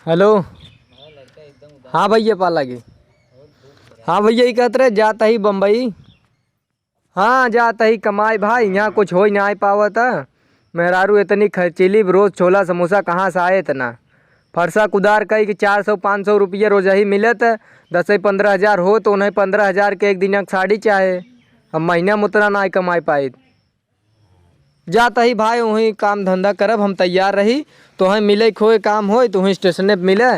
Hello. हाँ भैया पाला के। हाँ भैया ये कहते रहे जाता ही बम्बई। हाँ जाता ही कमाई भाई, यहाँ कुछ हो ही नहीं पावा था। मेहरारू इतनी खर्चीली, रोज छोला समोसा कहाँ से आए इतना। फरसा कुदार कही कि 400-500 रुपये रोज ही मिलत। 10-15 हज़ार हो तो उन्हें 15 हज़ार के एक दिन की साड़ी चाहे। हम महीना में उतना ना कमाई पाए। जाता ही भाई वहीं काम धंधा करब, हम तैयार रही तो वहीं मिले खोए काम हो तो वहीं स्टेशन पर मिले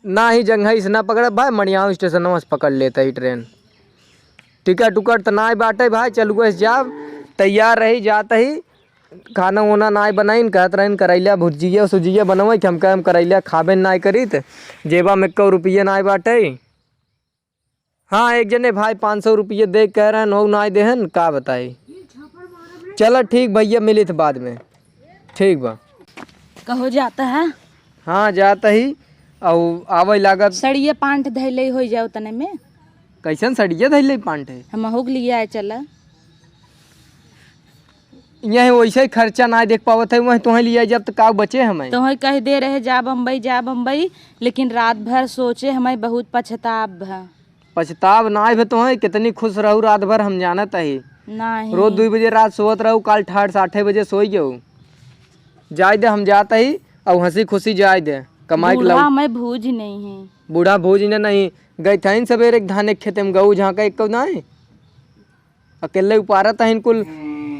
ना ही जंघई से ना पकड़ भाई, मणियाऊ स्टेशन से पकड़ लेता ही ट्रेन। टिकट उकट तो ना बाटे भाई, चल गए जाब तैयार रही जाता ही। खाना वाना ना बनाई कहत रही करैला भुजिया सुजिया बनवे कि हम कह करैला खाबे ना करी तो जेबा में 1 रुपये ना बाटे। हाँ एक जने भाई 500 रुपये दे कह रहे हैं ना देहन का बताई। चलो ठीक भैया मिली थे बाद में। ठीक बा। कहो जाता है। हाँ जाता ही और आवे लागत। सड़िए पांठ धैले हो जाओ तने में। कैसन सड़िए धैले पांठे हम हो लिया है चला। यहाँ वैसे ही खर्चा ना देख पावत है, वहीं तुम्हें लिया जब तक का बचे हमें। तुम्हें कह दे रहे जा बम्बई, लेकिन रात भर सोचे हमें बहुत पछताब है। पछताव ना है तुम्हें, कितनी खुश रहू रात भर हम जानत है। नहीं रोज 2 बजे रात सोत रहू, कल 8:30 बजे सोई जाऊ। जाए दे हम जाता ही और हंसी खुशी जाए दे कमाई के बूढ़ा मैं भूज नहीं है। बूढ़ा भूज ने नहीं गई था सवेरे धान एक खेते में गऊ झाँका एक नहीं अकेले उपारत है कुल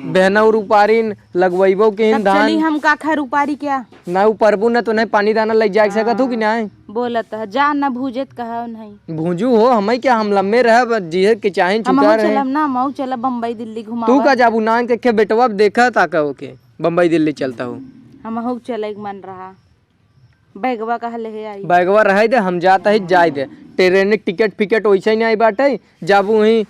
बहना और उपारीन लगवैबो के धान। हम का खैर उपारी क्या ना उपरबू न तो नहीं पानी दाना लग जा सकत हो कि नहीं। बोलत है जा न भूजत कहा नहीं भूजू हो हमें क्या, हम लम्बे रह जी के चाहे चुका रहे। चलम ना मऊ चला बम्बई दिल्ली घुमा। तू का जाबू नान के बेटवा देखा ताका होके बम्बई दिल्ली चलता हो। हम हो चले मन रहा बैगवा कहा ले आई। बैगवा रह दे हम जाता ही जाए दे। ट्रेन टिकट फिकट वैसे ही नहीं बाटे, जाबू वहीं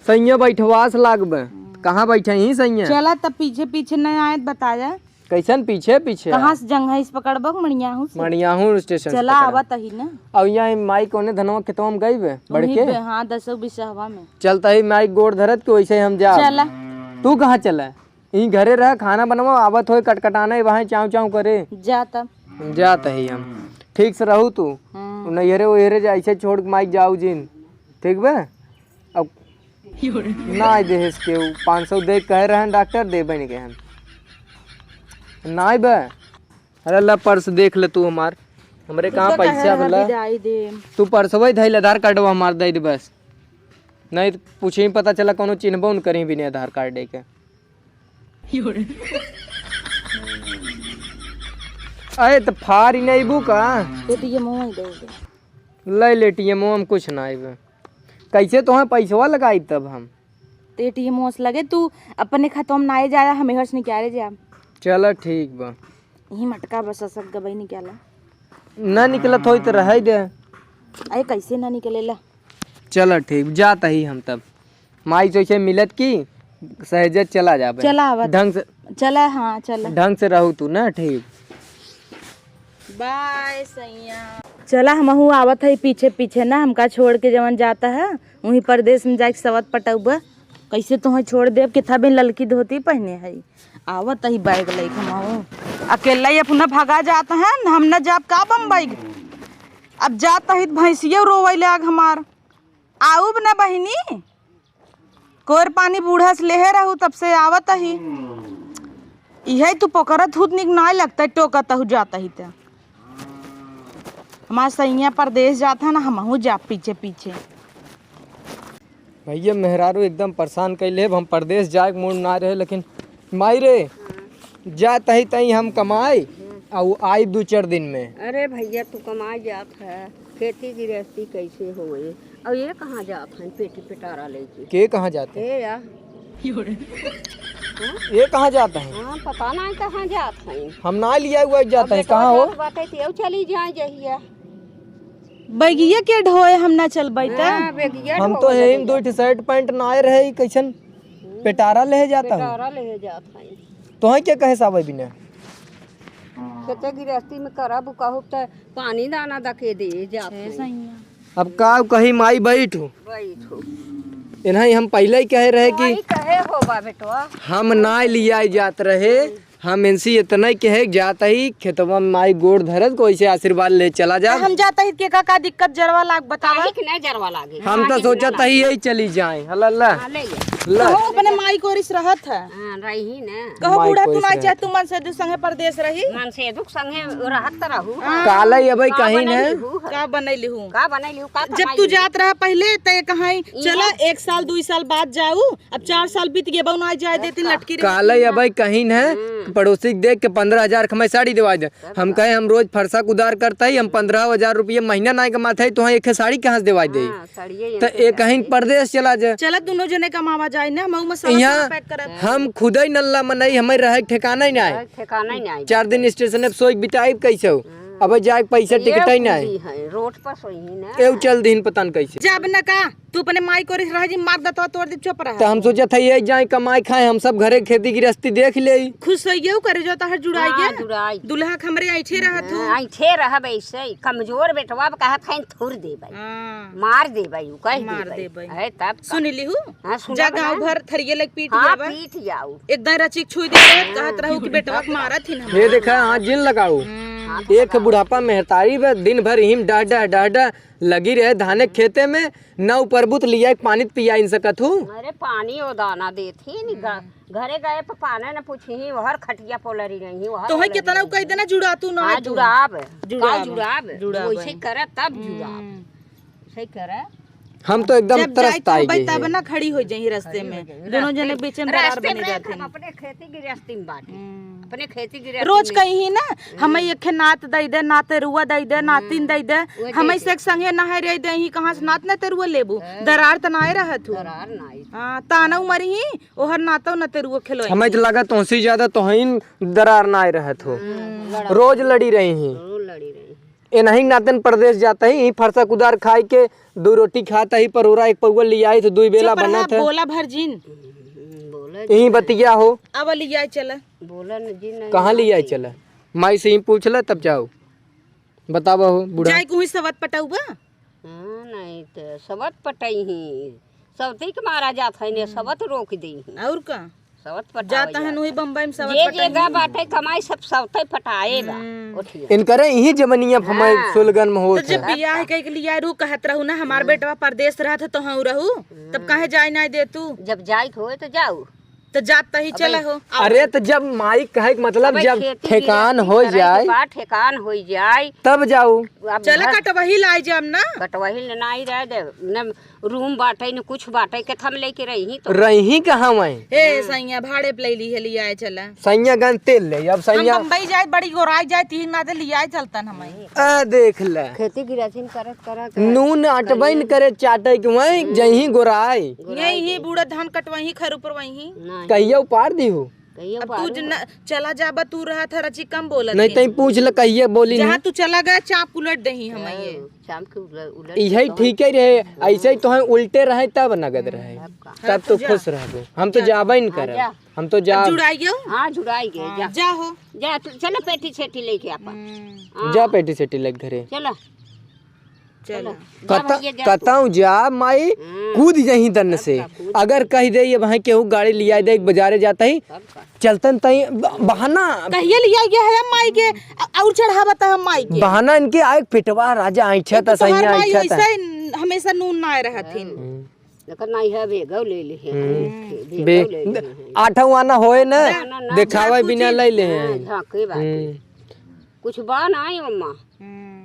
सैया बैठवास लागबे। कहाँ बैठे ही सैया। चला तब पीछे पीछे नहीं आए बताया कैसन पीछे पीछे कहाँ से जंघई से पकड़बो मणियाहू स्टेशन चला आवत ही ना। अब यहाँ माई कोने धनवा खेतवा में गई बे बड़के। हाँ 10-20 हवा में चलता ही माई गोड़ धरत के वैसे हम जा। चला तू कहाँ चला यहीं घरे रह खाना बनवा आवत हो कटकटाना वहाँ चाव चाव करे जा तब जाता ही हम। ठीक से रहू तू नैहरे वैहरे ऐसे छोड़ के माई जाऊ जिन ठीक बे। अब ना दे के 500 दे कह रहे हैं डॉक्टर दे बन के हम ना बे। अरे ला पर्स देख ले तू हमार हमरे कहाँ पैसा बोला। तू पर्स वही धैल आधार कार्ड हमार दे दे बस, नहीं तो पूछे ही पता चला कोनो चिन्हबो न कहीं भी नहीं आधार कार्ड दे के। अरे तो फार ही नहीं बू का ले लेटीएम हम कुछ ना आए कैसे तुम्हें पैसवा लगाई तब हम एटीएम से लगे तू अपने खतम ना आए जाया हमें हर्ष निकाले जा। चलो ठीक बा यही मटका बस सब गबई निकाला ना निकलत हो तो रह दे। अरे कैसे ना निकलेला। चलो ठीक जाता ही हम तब माई से मिलत की सहजत चला जा चला ढंग से चला। हाँ चला ढंग से रहू तू ना ठीक। बाय सैया चला हम आवत है पीछे पीछे ना हमका छोड़ के जवन जाता है वहीं परदेश में जाके सवत पटौबा कैसे तुम्हें छोड़ देव कितना भी ललकी धोती पहने है। आवत ही बैग लेके हम अकेला ही अपना भगा जाता है हम न जाब का बम्बई। अब जाता ही भैंसिया रोवे लाग हमार आऊ न बहिनी कोर पानी बूढ़ा से ले रहू तब से आवत ही यही तू पकड़त हूँ निक ना लगता टोकत हूँ जाता ही तो हमारा सैया परदेश जाता है ना हम जा पीछे पीछे। भैया मेहरारू एकदम परेशान कैले हम परदेश जाए के मूड ना रहे, लेकिन माई रे जाता ही तही हम कमाए और आई 2-4 दिन में। अरे भैया तू कमाए जात है खेती गृहस्थी कैसे होए और ये कहाँ जात है पेटी पिटारा लेके के कहाँ जाते ए या ये कहाँ जाता है। हाँ पता नहीं कहाँ जात है हम ना लिया हुआ जाता है कहाँ हो बातें तो चली जाए जहिया बैगिया के ढोए हम ना चल बैठा। हम तो है 2 शर्ट पैंट ना रहे कैसन पेटारा ले जाता हूँ पिटारा ले जात है तो है क्या कहे सावे बिना खेती गृहस्थी में करा बुकाहू तो पानी दाना दके दे जात है। अब का कही माई बैठू बैठो इन्हें हम पहले ही कहे रहे कि कहे होबा बेटवा हम ना लिया जात रहे हम इनसे इतना ही कहे जाता ही खेतवा में माई गोड़ धरत को ऐसे आशीर्वाद ले चला जा। हम जाता ही के का दिक्कत जरवा लाग बतावा। काहे कि नहीं जरवा लागे। हम तो सोचा था यही चली जाए। हल्ला हाँ, ले जा। ला कहो अपने माई को रिस रहत है। हाँ, रही ना। कहो माई बूढ़ा को तू इस ना रहत। चाहे तू मन से दू संगे परदेश रही। मन से दुख संगे रहत त रहू। काला ये भाई कहीं न का बनैली हूँ का बनैली हूँ का जब तू जात रहा पहले ते कहीं चला 1 साल 2 साल बाद जाऊ। अब 4 साल बीत गए बहु ना जाए देती लटकी काला ये भाई कहीं न पड़ोसी के देख के 15,000 खमाई साड़ी दिवा दे। हम कहे हम रोज फरसा कुदार करता ही हम 15,000 रुपये महीना ना कमाते तो एक साड़ी कहाँ से दिवा दे। तो एक कहीं परदेश चला जाए। चला दोनों जने कमावा जाए ना मऊ में यहाँ पैक करब। हम खुद ही नल्ला मनई हमें रहे ठिकाना ही ना है। ठिकाना ही नहीं। 4 दिन स्टेशन पे सोई बिताई कैसे हो अब जाए पैसा टिकट ही ना है। रोड पर सोई ना। एव चल दिन पता न कैसे। जब न का तू अपने माई को रिस रह जी मार दतो तोड़ दी चुप रहा। तो हम सोचा था ये जाए कमाई खाए हम सब घरे खेती गृहस्थी देख ले। खुश होइयो करे जो तहर जुड़ाई हाँ, गे जुड़ाई। दुल्हा खमरे ऐठे रहत हो। ऐठे रहब ऐसे कमजोर बेटवा कहत हईन थुर दे भाई हां मार दे भाई उ कह मार दे दे भाई भाई। है तब सुन लिहू हां सुन जा गांव भर थरिये लग पीट हां जावा। पीठ जाऊ एकदम रचिक छुई दे रहत कहत रहू कि बेटवा के मारत ही ना। ये देखा हाँ जिन लगाऊ एक बुढ़ापा मेहतारी बे दिन भर हिम डाडा डाडा लगी रहे धाने खेते में न उपरबुत लिया पानी पिया इन सकत हूँ। अरे पानी ओ दाना देथी नी घरे गए पर पाने न पूछी वहर खटिया पोलरी नहीं वहर तो है कितना उ कह देना जुड़ा तू ना हां जुड़ाब जुड़ाब। जुड़ाब वैसे करे तब जुड़ाब सही करे। हम तो एकदम जब जाए तरस तो आई भाई गए तब ना खड़ी हो जाई रास्ते में दोनों जने बीच में दरार रास्ते बने में जाते हम हैं। अपने खेती गृहस्थी में बाटे अपने खेती गृहस्थी रोज में। कहीं ना हमें एक नात दई दे ना तेरुआ दई दे नातिन दई दे हमें से संगे नहे रह दे ही कहां से नात न तेरुआ लेबू दरार त नाए रहत हो। दरार नहीं हां ताना मरी ही ओहर नातो न तेरुआ खेलो। हमें तो लगा तुमसे ज्यादा तो ही दरार ना रहत हो। रोज लड़ी रही ही वो लड़ी रही ए नहीं नातन प्रदेश जाता ही फरसा कुदार खाई के 2 रोटी खाता ही परोरा एक पौवा लिया आई तो 2 बेला बना था। बोला भरजिन बोले यही बतिया हो अब लिया चला बोला न जी नहीं कहाँ लिया चला माई से ही पूछ ला तब जाओ बतावा हो बूढ़ा। जाए कोई सवत पटाऊबा। हाँ नहीं तो सबत पटई ही सबते के मारा जात है ने सबत रोक दी और का सबत पटा जाता है वही बम्बई में सवत जे पटाई। जगह बाटे कमाई सब सबते पटाएगा उठिए इनकरे यही जमनिया हमारे सुलगन में तो होत जब है। बियाह कह के लिया रू कहत रहू ना हमार बेटवा परदेश रहत तो हूँ रहू तब काहे जाए ना दे तू जब जाए होए तो जाऊ तो जाता ही चला हो। अरे तो जब माई कहे के मतलब जब खेती ठेकान गृहस्थी हो करे के जाए बाद ठेकान हो जाए तब जाऊ। अब चला कटवही लाई जाम ना। कटवही ले नहीं रह दे न रूम बाटे न कुछ बाटे के थम लेके रही तो रही कहाँ वही हे सैया भाड़े पे ले ली है लिया चला सैया गन तेल ले अब हम सैया बम्बई जाए बड़ी गोराई जाए तीन ना दे लिया चलतन हमें। आ देख ले खेती गृहस्थी करत करत नून अटबैन करे चाटे के वही जही गोराई यही ही बूढ़ा धान कटवही खर ऊपर वही नहीं कहियो पार दी हो कहियो अब तू चला जाबा तू रहा था रची कम बोलत नहीं तई पूछ ल कहिए बोली जहाँ तू चला गया चाप उलट दही हमें ये। शाम के उलट यही ठीक ही रहे ऐसे ही तो है उल्टे रहे तब नगद रहे तब तो खुश रहो। हम तो जाबे न करे हम तो जा जुड़ाई गयो हाँ जुड़ाई गए जा जा हो जा चलो पेटी सेठी लेके अपन जा पेटी सेटी लग घरे चलो चलो कताऊ जा माई कूद जही दन से अगर कह दे ये वहाँ केहू गाड़ी लिया दे बाजारे जाता ही चलतन तई बहाना कहिए लिया गया है माई के और चढ़ावा था हम माई के बहाना इनके आए पिटवा राजा आइछा था तोहर सैया माई आइछा था ऐसे हमेशा नून ना रहथिन। लेकिन नहीं है बेगौ ले ली है बे आठा आना होए न दिखावे बिना ले ले हैं। झाके बात कुछ बा नहीं अम्मा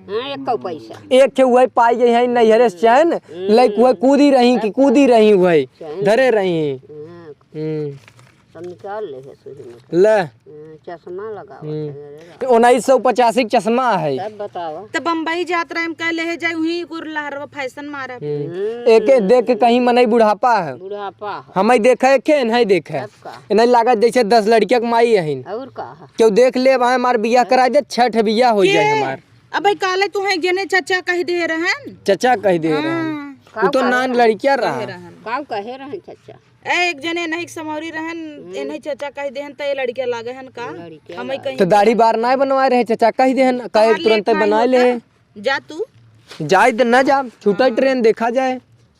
हाँ एक पैसा एक के वही पाई गई है नैहरे से चैन लाइक वह कूदी रही वही धरे रही सब निकाल ले है सुही में ले चश्मा लगाओ 1985 चश्मा है। सब बताओ तो बम्बई जात रहे कह ले जाए वही लहरवा फैशन मारा एक देख के कहीं मनई बुढ़ापा है बुढ़ापा हमें देखे के नहीं देखे नहीं लागत जैसे 10 लड़किया के माई है और का क्यों देख ले वहाँ हमार बियाह करा दे 6 बियाह हो जाए हमार। अब भाई काले तू है जने चाचा कह दे रहन चचा कह दे रहे तो नान लड़किया रहा काम कहे रहे चाचा एक जने नहीं समौरी रहन ए नहीं चाचा कह देहन त ये लड़किया लागे हन का हमें कहीं तो दाढ़ी बार ना बनवाए रहे चचा कह दे कहे तुरंत बना ले जा तू जाए तो न जा छूटा ट्रेन देखा जाए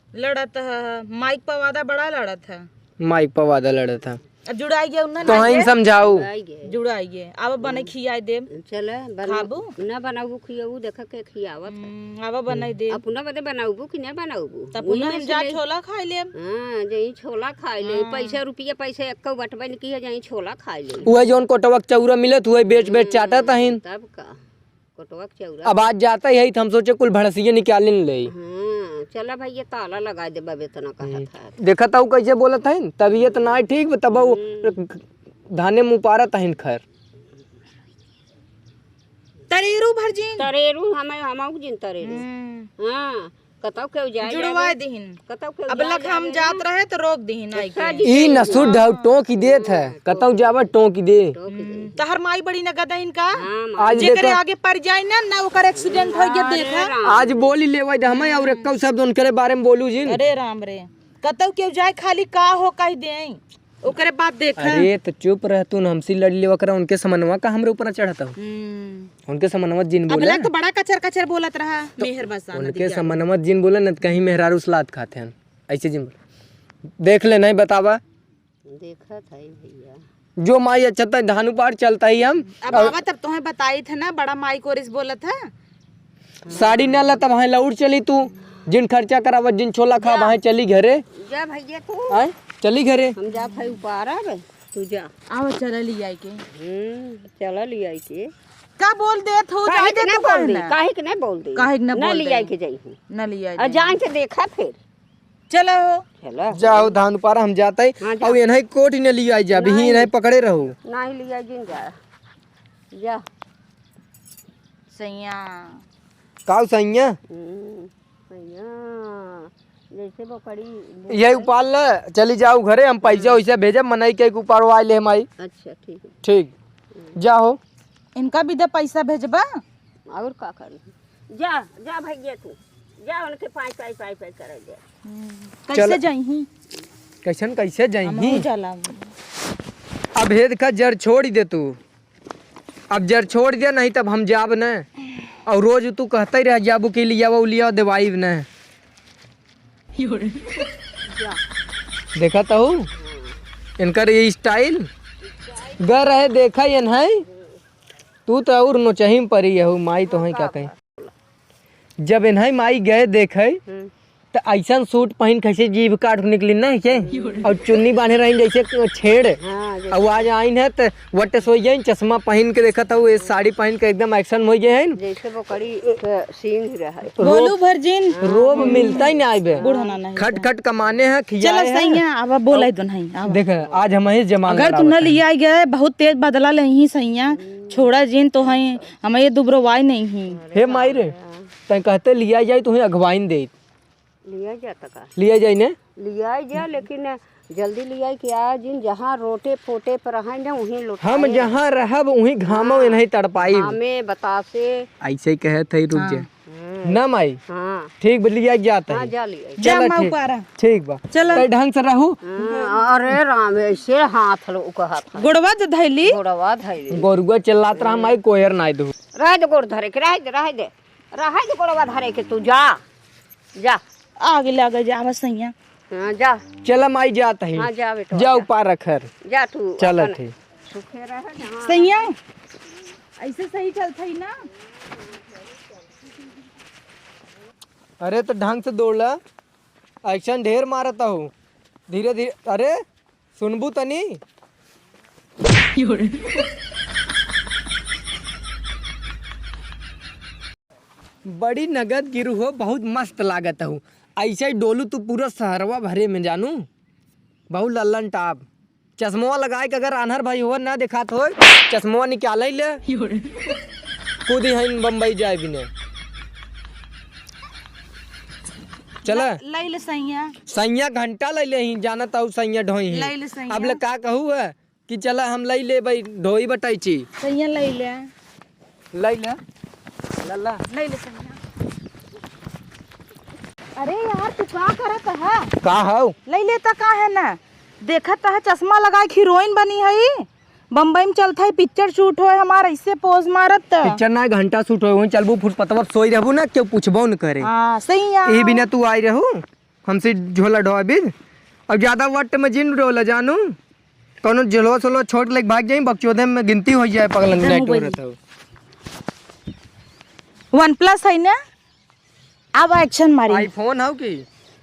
लड़त है माइक पर वादा बड़ा लड़त है माइक पर वादा लड़ा था अब जुड़ाई गया उन्ना तो हम समझाऊ आई गे जुड़ाई गया अब बने खियाई देब चल खाबू ना बनाऊ खियाऊ देख के खियावत अब बनाई देब अपना बदे बनाऊ कि ना बनाऊ तब पुनः हम जा छोला खाई लेब हां जई छोला खाई ले पैसा रुपया पैसा एक बटबे न की जई छोला खाई ले वही जोन कोटवा के चौरा मिलत हुए बेच बेच चाटत हइन। तब का कोटवा के चौरा अब आज जाता ही तो हम सोचे कुल भड़सिए निकाल ले। हां चला भैया ताला लगा दे बाबे तना कहत है देखा था कैसे बोलत हइन तबीयत ना ठीक तब धाने मुँह पारत हइन खैर तरेरू भरजीन तरेरू हमाऊ जिन तरेरू हां कतौ के जाए जुड़वा देहिन कतौ के अब लग हम जात रहे तो रोक देहिन आई के ई नसुर ढाउ टोकी देत है कतौ जावा टोकी दे तहर माई बड़ी न गदा इनका आज जेकरे आगे पड़ जाए ना ओकर एक्सीडेंट हो गया देखा आज बोली लेवे हम और एक शब्द उनके बारे में बोलू जी। अरे राम रे कतौ के जाए खाली का हो कह दे ओकरे बात देख अरे तो चुप रह तू हमसे लड़ लेवा करा उनके समनवा का हमरे ऊपर चढ़ता उनके समनवा जिन अब बोला लग तो बड़ा कचर कचर बोलत रहा मेहर बसा उनके समनवा जिन बोला न कहीं मेहरारू सलाद खाते हैं ऐसे जिन देख ले नहीं बतावा देखा था भैया जो माई अच्छा था धानु पार चलता ही हम अब बाबा तब तुम्हें बताई थे ना बड़ा माई को रिस बोला था साड़ी न ला तब वहाँ लौट चली तू जिन खर्चा करावा जिन छोला खा वहाँ चली घरे जा भैया तू आय चली घरे हम जा भाई ऊपर आवे तू जा आओ चल ली आई के चला ले आई के का बोल दे थो जाए दे तो बोल दे काहे के नहीं बोल दे काहे के न ना बोल ले आई के जाई न ली आई आ जान के देखा फिर चलो चला जाओ धान पारा हम जाते ही हाँ, जा। अब इन्हें कोट ने लिया आई जा भी इन्हें पकड़े रहो नहीं लिया जिन जा जा सैया काऊ सैया भैया जैसे वो पड़ी यही उपाल ले चली जाओ घरे हम पैसा वैसे भेजे मनाई के उपार आए ले हमारी अच्छा ठीक है ठीक जाओ इनका भी दे पैसा भेजबा और का करी जा जा भैया तू जा उनके पाँच पाई पाई पाई कर दे कैसे जाई कैसे जाई चला अब हेद का जड़ छोड़ दे तू अब जड़ छोड़ दे नहीं तब हम जाब न और रोज तू कहते ही रह जाबू के लिया वो लिया दवाई न देखा तो इनकर ये स्टाइल गर रहे देखा ये नहीं तू तो और नोचही परी है माई तो है क्या कहे जब इन्हें माई गए देखे तो ऐसा सूट पहन कैसे जीभ काट निकली ना के और चुन्नी बांधे रही जैसे छेड़ और आज आई है तो वटे सो गए चश्मा पहन के देखा था वो साड़ी पहन के एकदम एक्शन हो गए हैं जैसे वो कड़ी सीन रहा है बोलू भरजिन रोब मिलता ही नहीं बे बुढ़ाना नहीं खट खट कमाने हैं चलो खियाए सही हैं है अब बोला तो नहीं अब देख आज हम ही जमा अगर तू न लिया गए बहुत तेज बदला नहीं सैया छोड़ा जिन तो है हमें ये दुबरोवाई नहीं ही हे माई रे तय कहते लिया जाए तुम्हें अगवाइन दे लिया जाता का लिया जाए ने लिया जा लेकिन जल्दी लिया क्या जिन जहाँ रोटे फोटे पर रहा ना वहीं लौट हम जहाँ रहब वहीं घामो नहीं तड़पाई हमें बतासे ऐसे ही कहे थे रुक जा ना माई हाँ ठीक लिया जाता हाँ है जा लिया चलो जा ठीक पारा ठीक बा चलो। तो ढंग से रहू अरे राम ऐसे हाथ लो का हाथ गुड़वा जो धैली गोड़वा धैले गोरुआ चिल्लात रहा माई कोयर ना दो रह दे गोड़ धरे के रह दे गोड़वा धरे के तू जा जा आगे लगे जा सैया हाँ जा चल माई जाता है हाँ जा बेटा जा ऊपर रखर जा तू चल अपन ठीक सुखे रह जहाँ सैया ऐसे सही चलता ही ना अरे तो ढंग से दौड़ ला एक्शन ढेर मारता हूँ धीरे धीरे अरे सुनबू तनी बड़ी नगद गिरू हो बहुत मस्त लागत हूँ ऐसे ही डोलू तू पूरा शहरवा भरे में जानू बहुत लल्लन टाप चश्मवा लगाए के अगर आनहर भाई हो ना दिखात हो चश्मवा निकाल ले खुद ही बम्बई जाए बिने चला ले ले सैया सैया घंटा ले ले जानत हूँ सैया ढोई ले ले सैया अब ले का कहू है कि चला हम ले ले भाई ढोई बटाई छी सैया ले ले लल्ला ले ले सैया अरे यार तू का करत है का हो ले लेता का है ना देखत है चश्मा लगाए हीरोइन बनी है बम्बई में चलता है पिक्चर शूट हो हमारा ऐसे पोज मारत पिक्चर ना घंटा शूट हो चलबू फुटपतवर सोई रहबू ना क्यों पूछबो न करे हाँ सही है यही बिना तू आई रहू हमसे झोला ढोआ भी अब ज्यादा वट में जिन रोला जानू कौनो जलो सलो छोट लेके भाग जाई बकचोदे में गिनती हो जाए पगलन इधर नेट मोबाइल। रहता हो। OnePlus है ना, अब एक्शन मारी। आईफोन हो की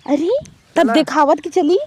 अरे तब दिखावत की चली।